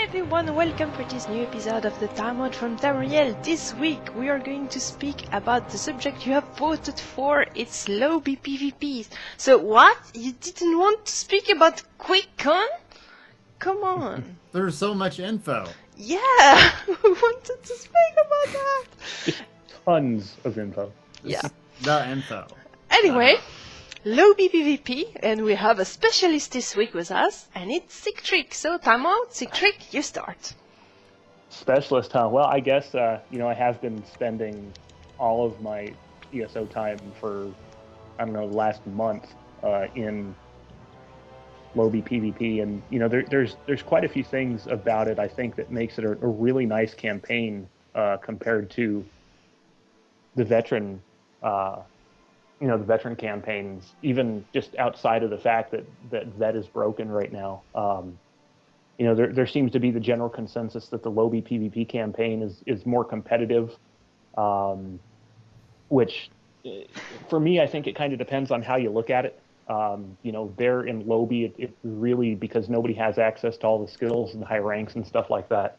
everyone, welcome for this new episode of the Timeout from Tamriel. This week we are going to speak about the subject you have voted for. It's Lowbie PvP. So what? You didn't want to speak about QuickCon? Come on. There's so much info. Yeah, we wanted to speak about that. Tons of info. Yeah. The info. Anyway, Lowbie PvP, and we have a specialist this week with us, and it's Sick Trick. So, Timeout, Sick Trick, you start. Specialist, huh? Well, I guess, I have been spending all of my ESO time for, the last month in Lowbie PvP, and, there's quite a few things about it, I think, that makes it a really nice campaign compared to the veteran the veteran campaigns, even just outside of the fact that Vet is broken right now. There seems to be the general consensus that the Lowbie PvP campaign is more competitive, which for me, I think it kind of depends on how you look at it. There in Lowbie, it really, because nobody has access to all the skills and the high ranks and stuff like that,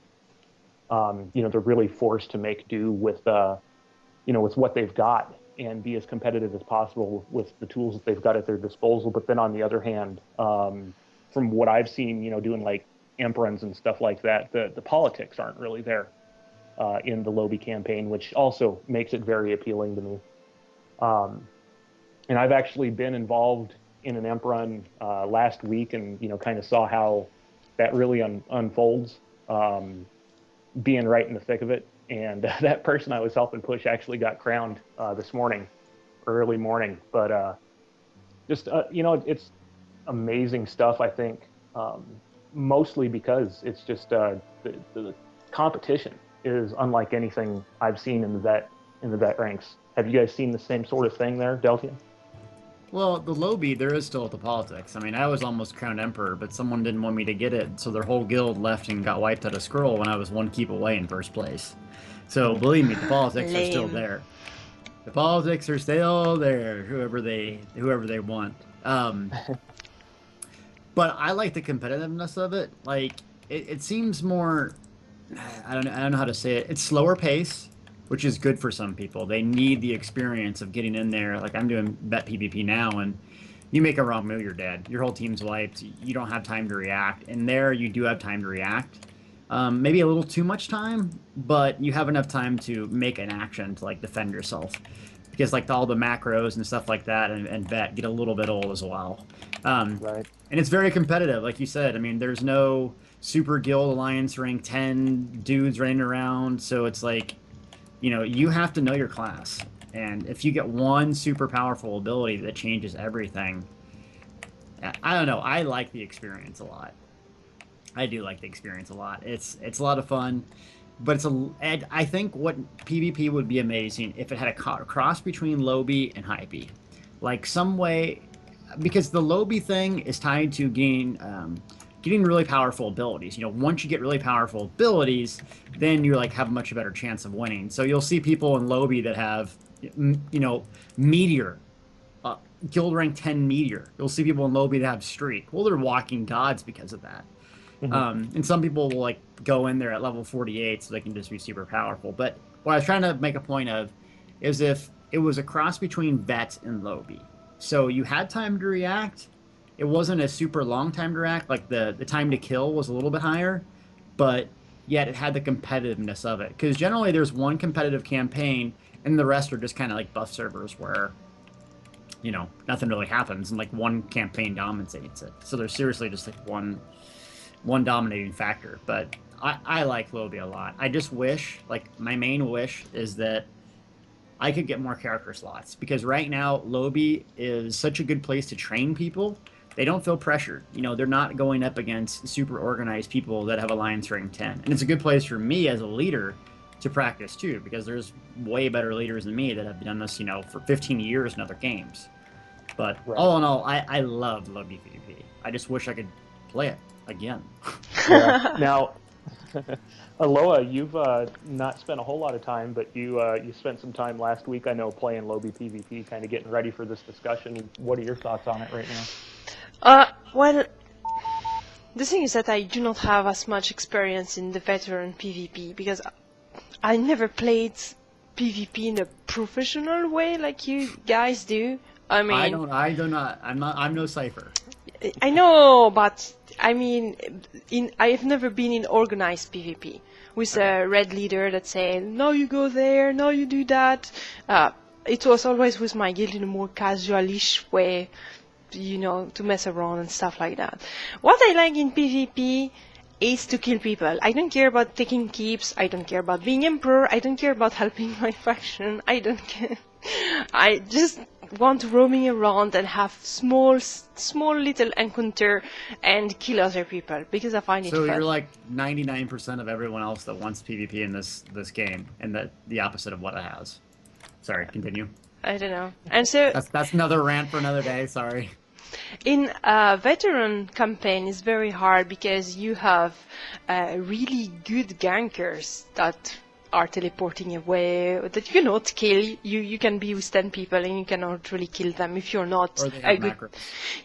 they're really forced to make do with what they've got and be as competitive as possible with the tools that they've got at their disposal. But then on the other hand, from what I've seen, doing like Emperors and stuff like that, the politics aren't really there in the Lowbie campaign, which also makes it very appealing to me. And I've actually been involved in an Emperor last week and, kind of saw how that really unfolds, being right in the thick of it. And that person I was helping push actually got crowned this morning, early morning. But it's amazing stuff, I think, mostly because it's just the competition is unlike anything I've seen in the vet ranks. Have you guys seen the same sort of thing there, Delphia? Well, the Lowbie, there is still the politics. I mean, I was almost crowned Emperor, but someone didn't want me to get it, so their whole guild left and got wiped out of Scroll when I was one keep away in first place. So believe me, the politics are still there. The politics are still there, whoever they want. But I like the competitiveness of it. Like it seems more, I don't know how to say it. It's slower pace, which is good for some people. They need the experience of getting in there. Like I'm doing vet PvP now, and you make a wrong move, you're dead. Your whole team's wiped. You don't have time to react. And there, you do have time to react. Maybe a little too much time, but you have enough time to make an action to like defend yourself. Because like all the macros and stuff like that and vet get a little bit old as well. Right. And it's very competitive, like you said. I mean, there's no super guild alliance rank 10 dudes running around, so it's like, you have to know your class. And if you get one super powerful ability that changes everything, I don't know, I like the experience a lot. I do like the experience a lot. It's a lot of fun, but I think what PvP would be amazing if it had a cross between Lowbie and Hypey. Like some way, because the Lowbie thing is tied to getting really powerful abilities. Once you get really powerful abilities, then you have a much better chance of winning. So you'll see people in Lowbie that have, Meteor, guild rank 10 Meteor. You'll see people in Lowbie that have Streak. Well, they're walking gods because of that. Mm-hmm. And some people will go in there at level 48 so they can just be super powerful. But what I was trying to make a point of is if it was a cross between Vet and Lowbie. So you had time to react. It wasn't a super long time to react. Like the time to kill was a little bit higher, but yet it had the competitiveness of it. Because generally there's one competitive campaign and the rest are just kind of like buff servers where, nothing really happens and one campaign dominates it. So there's seriously just one dominating factor. But I like Lowbie a lot. I just wish, my main wish is that I could get more character slots, because right now Lowbie is such a good place to train people. They don't feel pressured. They're not going up against super organized people that have Alliance rank 10. And it's a good place for me as a leader to practice too, because there's way better leaders than me that have done this, for 15 years in other games. But right. All in all, I love Lowbie PvP. I just wish I could play it again. Yeah. Now, Aloha, you've not spent a whole lot of time, but you spent some time last week, I know, playing Lowbie PvP, kind of getting ready for this discussion. What are your thoughts on it right now? Well, The thing is that I do not have as much experience in the veteran PvP because I never played PvP in a professional way like you guys do. I mean, I'm no cipher. I know, but I mean, I've never been in organized PvP with a red leader that saying, no, you go there, no, you do that. It was always with my guild in a more casual-ish way, you know, to mess around and stuff like that. What I like in PvP is to kill people. I don't care about taking keeps, I don't care about being emperor, I don't care about helping my faction, I don't care. I just want roaming around and have small little encounter and kill other people because I find it fun. So you're like 99% of everyone else that wants PvP in this game, and the opposite of what it has. Sorry, continue. I don't know. And so that's another rant for another day. Sorry. In a veteran campaign, it's very hard because you have really good gankers that are teleporting away that you cannot kill. You can be with 10 people and you cannot really kill them if you're not or they have a good. macros.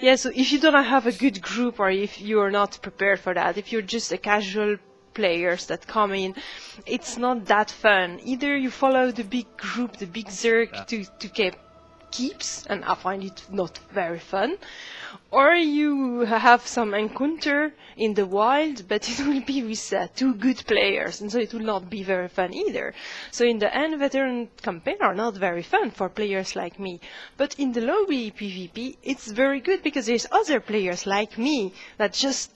Yeah, so if you don't have a good group or if you're not prepared for that, if you're just a casual players that come in, it's not that fun. Either you follow the big group, the big Zerg to keep keeps, and I find it not very fun, or you have some encounter in the wild, but it will be with two good players, and so it will not be very fun either. So in the end, veteran campaign are not very fun for players like me. But in the Lowbie PvP, it's very good because there's other players like me that just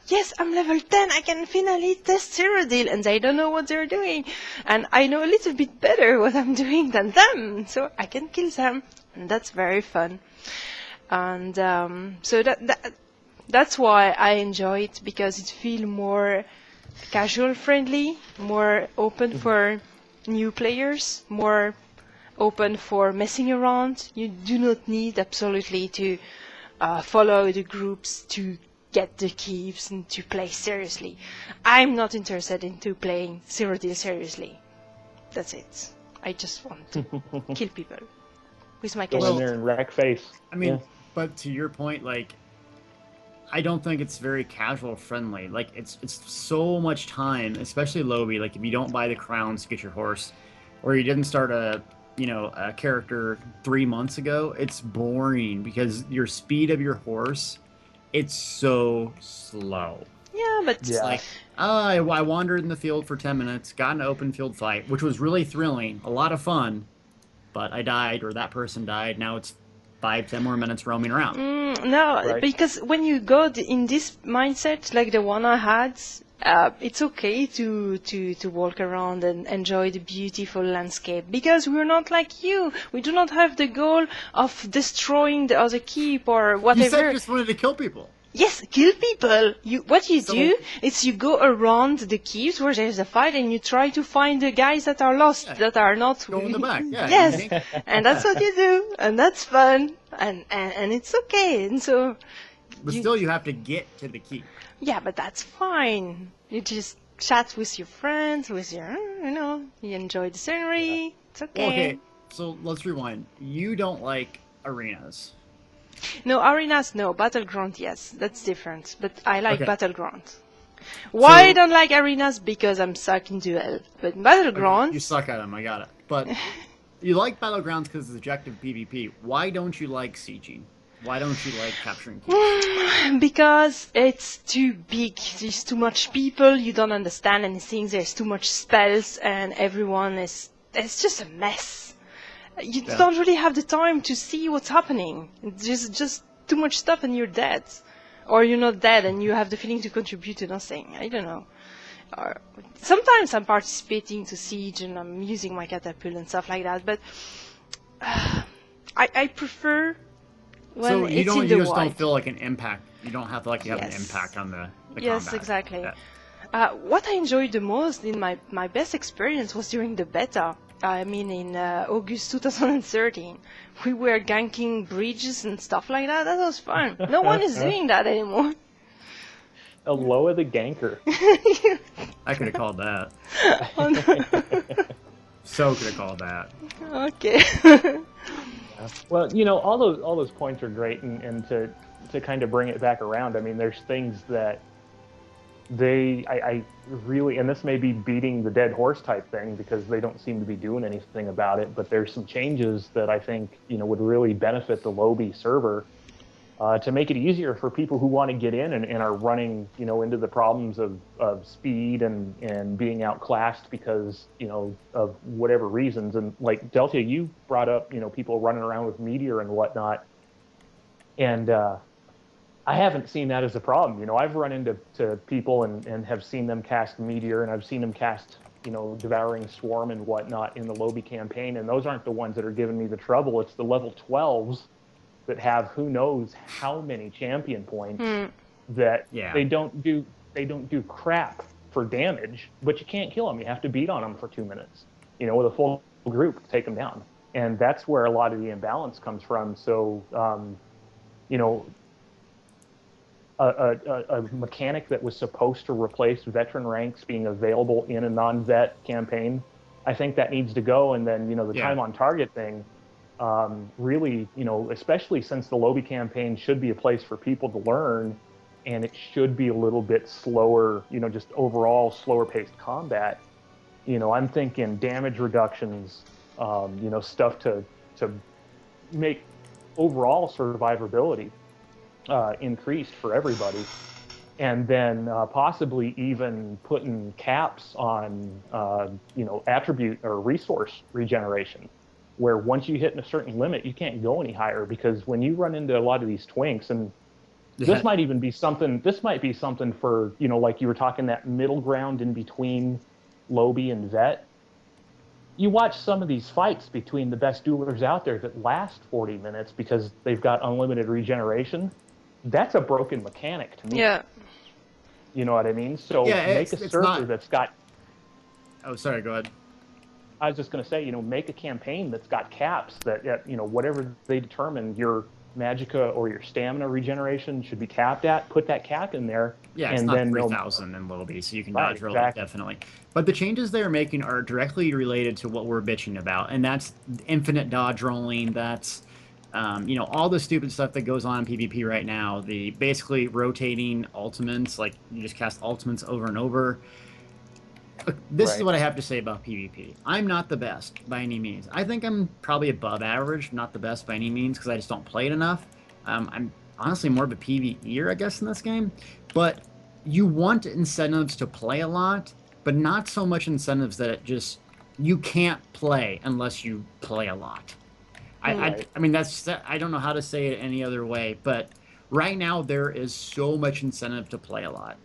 yes, I'm level 10, I can finally test Cyrodiil, and they don't know what they're doing. And I know a little bit better what I'm doing than them, so I can kill them, and that's very fun. And so that's why I enjoy it, because it feels more casual friendly, more open for new players, more open for messing around. You do not need absolutely to follow the groups to get the keeps and to play seriously. I'm not interested in playing Cyrodiil seriously. That's it. I just want to kill people with my Go in there and rack face. I mean, but to your point, like, I don't think it's very casual friendly. Like, it's so much time, especially Lowbie. Like, if you don't buy the crowns to get your horse, or you didn't start a character 3 months ago, it's boring because your speed of your horse, it's so slow. Yeah, but it's like, I wandered in the field for 10 minutes, got an open field fight, which was really thrilling, a lot of fun, but I died, or that person died. Now it's 5-10 more minutes roaming around. Because when you go in this mindset, like the one I had, it's okay to walk around and enjoy the beautiful landscape, because we're not like you. We do not have the goal of destroying the other keep or whatever. You said you just wanted to kill people. Yes, kill people. What you do is you go around the keeps where there's a fight and you try to find the guys that are lost, that are not. Go in the back. Yeah. Yes, and that's what you do, and that's fun, and it's okay. And so. But still, you have to get to the keep. Yeah, but that's fine. You just chat with your friends, with your, you enjoy the scenery. It's okay. Well, okay, so let's rewind. You don't like arenas. No, arenas, no. Battleground, yes. That's different. But I like Battleground. Why I don't like arenas? Because I'm suck in duel. But Battleground... You suck at them, I got it. But you like Battlegrounds because it's objective PvP. Why don't you like sieging? Why don't you like capturing keeps? Because it's too big. There's too much people. You don't understand anything. There's too much spells, and everyone is. It's just a mess. You don't really have the time to see what's happening. There's just too much stuff, and you're dead, or you're not dead, and you have the feeling to contribute to nothing. I don't know. Or sometimes I'm participating to siege, and I'm using my catapult and stuff like that. But I prefer. So you just don't feel like an impact. You don't have to have an impact on the combat. Yes, exactly. Yeah. What I enjoyed the most in my best experience was during the beta. I mean, in August 2013, we were ganking bridges and stuff like that. That was fun. No one is doing that anymore. Aloha the ganker. I could have called that. Oh, no. So could have called that. Okay. Well, all those points are great, and to to kind of bring it back around, I mean, there's things that I really, and this may be beating the dead horse type thing because they don't seem to be doing anything about it, but there's some changes that I think, would really benefit the Lowbie server to make it easier for people who want to get in and are running, into the problems of speed and being outclassed because, of whatever reasons. And like Delta, you brought up, people running around with Meteor and whatnot. And I haven't seen that as a problem. I've run into people and have seen them cast Meteor, and I've seen them cast, Devouring Swarm and whatnot in the Lowbie campaign. And those aren't the ones that are giving me the trouble. It's the level 12s that have who knows how many champion points that they don't do crap for damage, but you can't kill them. You have to beat on them for 2 minutes, with a full group to take them down. And that's where a lot of the imbalance comes from. So, a mechanic that was supposed to replace veteran ranks being available in a non-vet campaign, I think that needs to go. And then, the time on target thing, really, especially since the Lowbie campaign should be a place for people to learn, and it should be a little bit slower, just overall slower paced combat. I'm thinking damage reductions, stuff to make overall survivability increased for everybody. And then possibly even putting caps on, attribute or resource regeneration, where once you hit a certain limit, you can't go any higher, because when you run into a lot of these twinks, and this might be something for, like you were talking, that middle ground in between Lowbie and Vet. You watch some of these fights between the best duelers out there that last 40 minutes because they've got unlimited regeneration. That's a broken mechanic to me. Yeah. You know what I mean? So make a server that's got... Oh, sorry, go ahead. I was just going to say, make a campaign that's got caps that, whatever they determine your magicka or your stamina regeneration should be capped at, put that cap in there. Yeah, it's and not then 3,000 in Lowbie, so you can dodge roll it, definitely. But the changes they're making are directly related to what we're bitching about, and that's infinite dodge rolling, that's, all the stupid stuff that goes on in PvP right now, the basically rotating ultimates, like you just cast ultimates over and over. This is what I have to say about PvP. I'm not the best by any means. I think I'm probably above average, not the best by any means, because I just don't play it enough. I'm honestly more of a PvEer, I guess, in this game. But you want incentives to play a lot, but not so much incentives that you can't play unless you play a lot. I mean, I don't know how to say it any other way, but right now there is so much incentive to play a lot.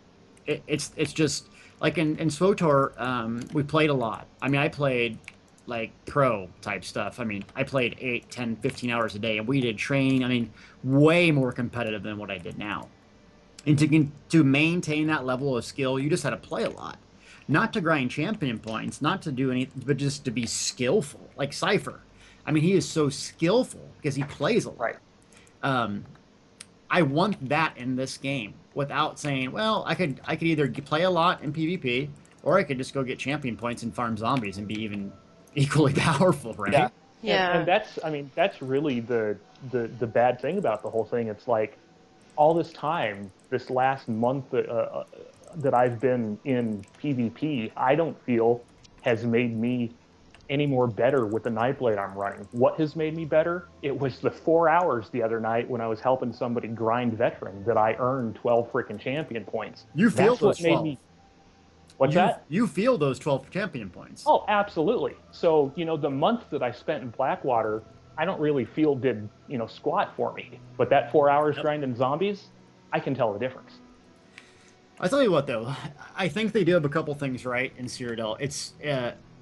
It's just... Like in SWTOR, we played a lot. I mean, I played like pro type stuff. I mean, I played 8, 10, 15 hours a day, and we did train. I mean, way more competitive than what I did now. And to maintain that level of skill, you just had to play a lot. Not to grind champion points, not to do anything, but just to be skillful. Like Cypher. I mean, he is so skillful because he plays a lot. Right. I want that in this game without saying, well, I could either play a lot in PvP, or I could just go get champion points and farm zombies and be even equally powerful, right? Yeah. And that's really the bad thing about the whole thing. It's like all this time, this last month that I've been in PvP, I don't feel has made me any more better with the Nightblade I'm running. What has made me better? It was the 4 hours the other night when I was helping somebody grind veteran that I earned 12 freaking champion points. You feel those 12. What's that? You feel those 12 champion points. Oh, absolutely. So, the month that I spent in Blackwater, I don't really feel did, squat for me. But that 4 hours grinding zombies, I can tell the difference. I'll tell you what, though. I think they do have a couple things right in Cyrodiil. It's...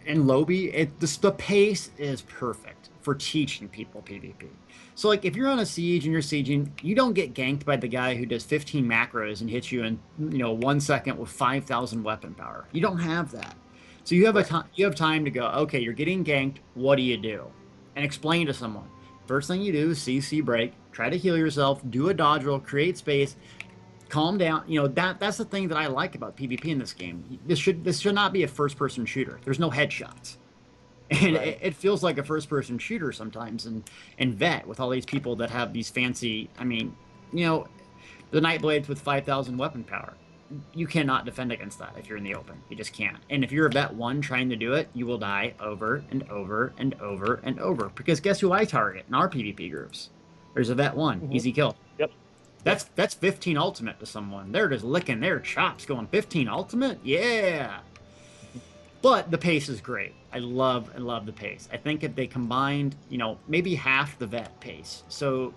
in Lowbie, the pace is perfect for teaching people PvP. So, like, if you're on a siege and you're sieging, you don't get ganked by the guy who does 15 macros and hits you in, 1 second with 5,000 weapon power. You don't have that. So you have time to go, okay, you're getting ganked, what do you do? And explain to someone. First thing you do is CC break, try to heal yourself, do a dodge roll, create space, calm down. That's the thing that I like about PvP in this game. This should not be a first-person shooter. There's no headshots. And it feels like a first-person shooter sometimes in Vet with all these people that have these fancy, I mean, you know, the Nightblades with 5,000 weapon power. You cannot defend against that if you're in the open. You just can't. And if you're a vet 1 trying to do it, you will die over and over and over and over. Because guess who I target in our PvP groups? There's a vet 1. Easy kill. Yep. That's 15 ultimate to someone. They're just licking their chops going 15 ultimate? Yeah! But the pace is great. I love the pace. I think if they combined, you know, maybe half the vet pace. So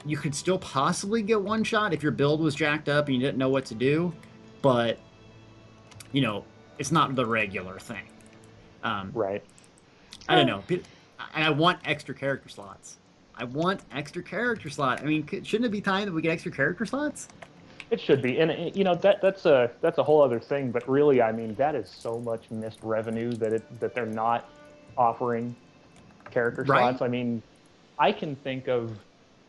you could still possibly get one shot if your build was jacked up and you didn't know what to do. But, you know, it's not the regular thing. Right. I don't know. I want extra character slots. I mean, shouldn't it be time that we get extra character slots? It should be, and you know that's a whole other thing. But really, I mean, that is so much missed revenue that they're not offering character slots. I mean, I can think of,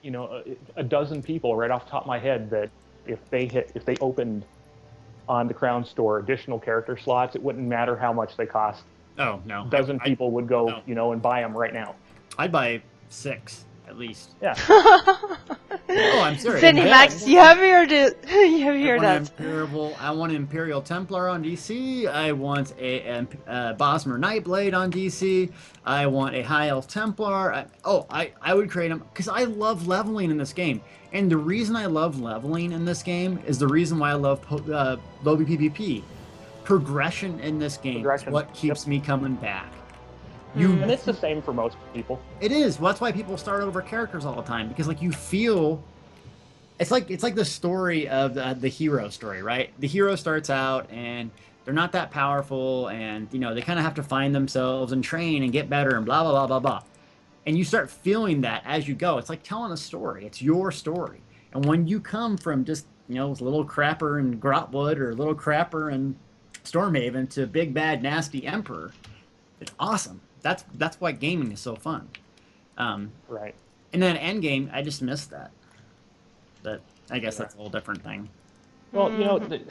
you know, a dozen people right off the top of my head that if they opened on the Crown Store additional character slots, it wouldn't matter how much they cost. Oh no, a dozen people would go, you know, and buy them right now. I'd buy 6 at least. Yeah. Oh, I'm serious. Zenimax, you have heard it. You have heard that. I want an Imperial Templar on DC. I want a Bosmer Nightblade on DC. I want a High Elf Templar. I would create them because I love leveling in this game. And the reason I love leveling in this game is the reason why I love Lowbie PvP. Progression in this game is what keeps me coming back. And it's the same for most people. It is. Well, that's why people start over characters all the time, because like you feel it's like the story of the hero story, right? The hero starts out and they're not that powerful, and you know they kind of have to find themselves and train and get better and blah blah blah blah blah. And you start feeling that as you go. It's like telling a story. It's your story. And when you come from just, you know, little crapper in Grotwood or little crapper in Stormhaven to big bad nasty Emperor, it's awesome. That's why gaming is so fun. Right. And then Endgame, I just missed that. But I guess that's a whole different thing. Well, you know, the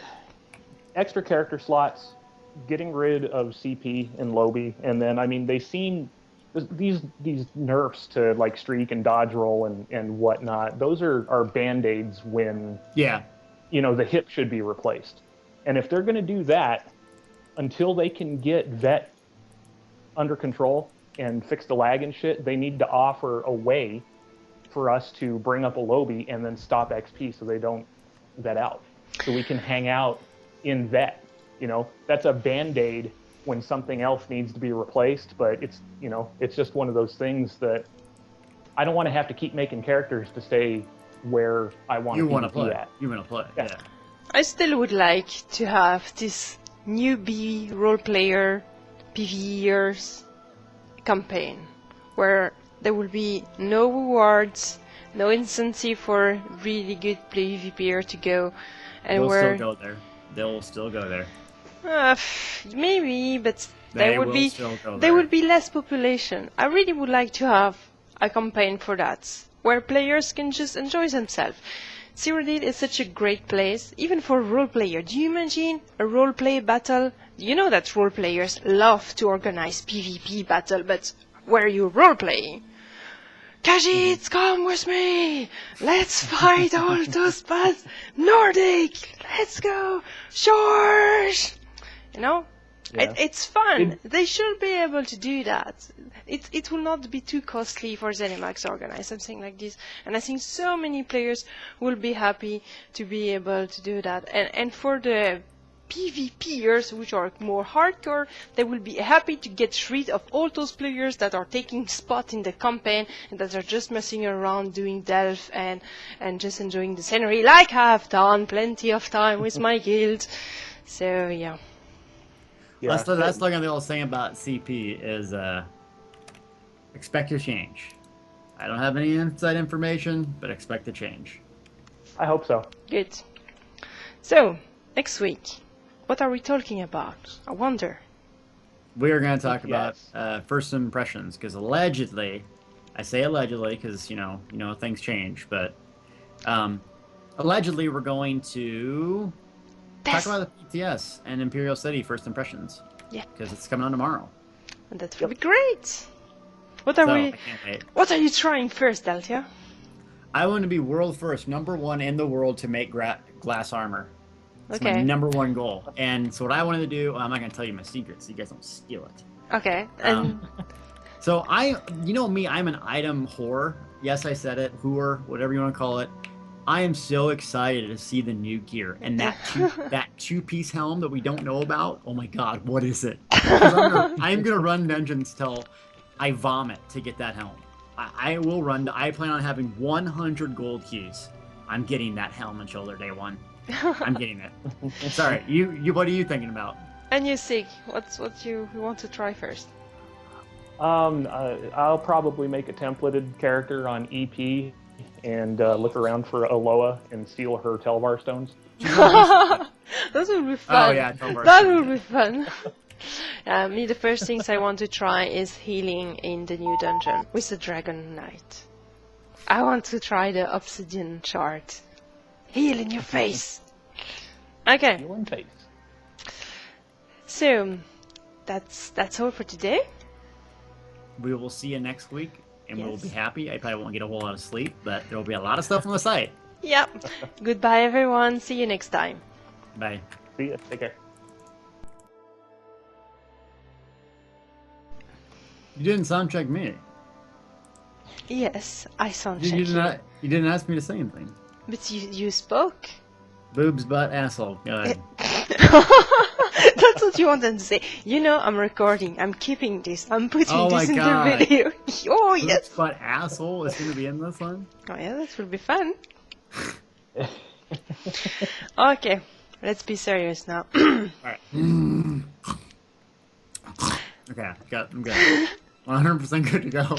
extra character slots, getting rid of CP and Lowbie, and then I mean they seem these nerfs to like streak and dodge roll and whatnot. Those are band-aids when you know the hip should be replaced. And if they're going to do that, until they can get vet under control and fix the lag and shit, they need to offer a way for us to bring up a Lowbie and then stop XP so they don't vet out. So we can hang out in vet. You know, that's a band-aid when something else needs to be replaced, but it's, you know, it's just one of those things that I don't want to have to keep making characters to stay where I want to be at. You want to play. Yeah. I still would like to have this newbie role player PvEers campaign where there will be no rewards, no incentive for really good PvPer to go, and They'll still go there. Maybe, but there would be less population. I really would like to have a campaign for that, where players can just enjoy themselves. Cyrodiil is such a great place, even for a role player. Do you imagine a role play battle? You know that role players love to organize PvP battle, but where you role playing? Khajiits, come with me! Let's fight all those bad Nordic! Let's go! George! You know? Yeah. It's fun. They should be able to do that. It will not be too costly for Zenimax to organize something like this. And I think so many players will be happy to be able to do that. And for the PvPers, which are more hardcore, they will be happy to get rid of all those players that are taking spot in the campaign and that are just messing around doing Delph and just enjoying the scenery, like I have done plenty of time with my guild. So, yeah. Yeah. That's like the old thing about CP is expect a change. I don't have any inside information, but expect a change. I hope so. Good. So, next week, what are we talking about? I wonder. We are going to talk about first impressions, because allegedly, I say allegedly because, you know things change, but allegedly we're going to talk about the TS and Imperial City first impressions. Yeah. Because it's coming on tomorrow. And that will be great. What are you trying first, Deltia? I want to be world first, #1 in the world to make glass armor. It's my Okay. #1 goal. And so what I wanted to do, I'm not going to tell you my secret so you guys don't steal it. Okay. And So you know me, I'm an item whore. Yes, I said it, whore, whatever you want to call it. I am so excited to see the new gear and that two-piece helm that we don't know about. Oh my God, what is it? 'Cause I'm gonna run dungeons till I vomit to get that helm. I will run. I plan on having 100 gold keys. I'm getting that helm and shoulder day 1. I'm getting it. Sorry, you. What are you thinking about? and you, Sig, what you want to try first? I'll probably make a templated character on EP and look around for Aloha and steal her Telvar stones. That would be fun. Oh yeah, Telvar That stones. would be fun. Me, the first things I want to try is healing in the new dungeon with the Dragon Knight. I want to try the obsidian shard. Heal in your face. Okay, Heal in face. so that's all for today. We will see you next week, and we will Yes. be happy. I probably won't get a whole lot of sleep, but there will be a lot of stuff on the site. Yep. Goodbye, everyone. See you next time. Bye. See ya. Take care. You didn't sound check me. Yes, I sound You check you. you didn't ask me to say anything. But you spoke. Boobs, butt, asshole. Go ahead. That's what you wanted to say. You know, I'm recording. I'm keeping this. I'm putting Oh this my in God. the video. Oh, Boobs, yes. butt, asshole is going to be in this one? Oh, yeah, that will be fun. Okay, let's be serious now. Alright. Okay, I'm good. 100% good to go.